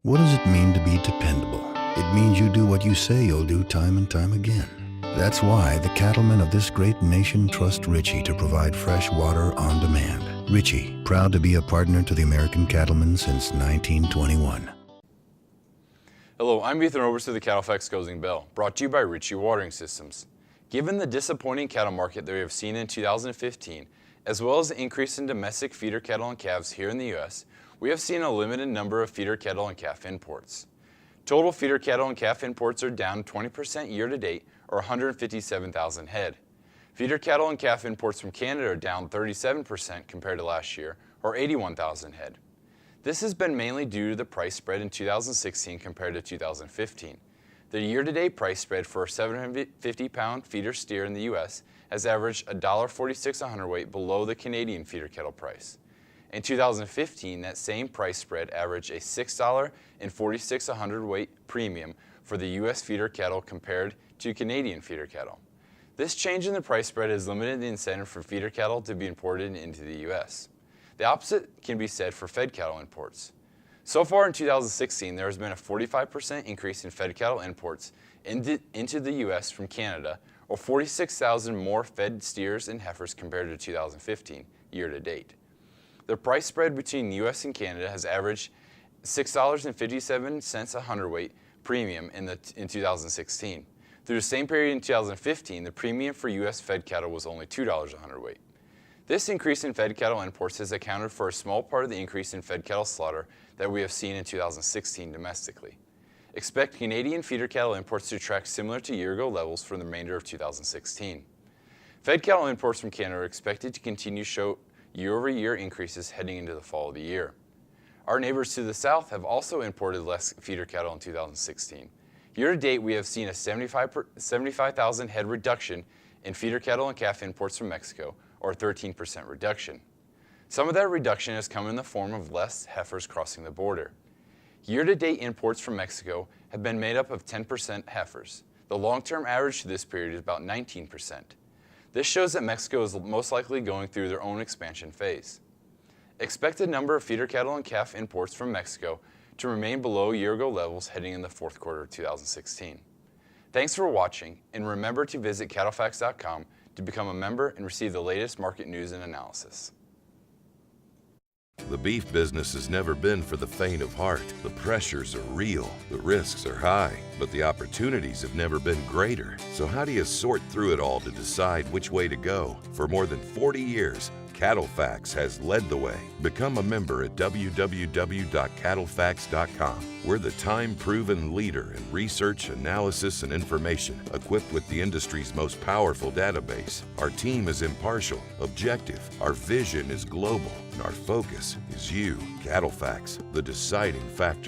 What does it mean to be dependable? It means you do what you say you'll do time and time again. That's why the cattlemen of this great nation trust Ritchie to provide fresh water on demand. Ritchie, proud to be a partner to the American cattlemen since 1921. Hello, I'm Ethan Oberst of the CattleFax Closing Bell, brought to you by Ritchie Watering Systems. Given the disappointing cattle market that we have seen in 2015, as well as the increase in domestic feeder cattle and calves here in the U.S., we have seen a limited number of feeder cattle and calf imports. Total feeder cattle and calf imports are down 20% year-to-date, or 157,000 head. Feeder cattle and calf imports from Canada are down 37% compared to last year, or 81,000 head. This has been mainly due to the price spread in 2016 compared to 2015. The year-to-date price spread for a 750-pound feeder steer in the U.S. has averaged $1.46 a hundredweight below the Canadian feeder cattle price. In 2015, that same price spread averaged a $6.46 a hundredweight premium for the U.S. feeder cattle compared to Canadian feeder cattle. This change in the price spread has limited the incentive for feeder cattle to be imported into the U.S. The opposite can be said for fed cattle imports. So far in 2016, there has been a 45% increase in fed cattle imports into the U.S. from Canada, or 46,000 more fed steers and heifers compared to 2015, year-to-date. The price spread between the U.S. and Canada has averaged $6.57 a hundredweight premium in 2016. Through the same period in 2015, the premium for U.S. fed cattle was only $2 a hundredweight. This increase in fed cattle imports has accounted for a small part of the increase in fed cattle slaughter that we have seen in 2016 domestically. Expect Canadian feeder cattle imports to track similar to year-ago levels for the remainder of 2016. Fed cattle imports from Canada are expected to continue to show year-over-year increases heading into the fall of the year. Our neighbors to the south have also imported less feeder cattle in 2016. Year-to-date, we have seen a 75,000 head reduction in feeder cattle and calf imports from Mexico, or a 13% reduction. Some of that reduction has come in the form of less heifers crossing the border. Year-to-date imports from Mexico have been made up of 10% heifers. The long-term average to this period is about 19%. This shows that Mexico is most likely going through their own expansion phase. Expect the number of feeder cattle and calf imports from Mexico to remain below year-ago levels heading in the fourth quarter of 2016. Thanks for watching, and remember to visit CattleFax.com to become a member and receive the latest market news and analysis. The beef business has never been for the faint of heart. The pressures are real, the risks are high, but the opportunities have never been greater. So how do you sort through it all to decide which way to go? For more than 40 years, CattleFax has led the way. Become a member at www.cattlefax.com. We're the time-proven leader in research, analysis, and information, equipped with the industry's most powerful database. Our team is impartial, objective, our vision is global, and our focus is you. CattleFax, the deciding factor.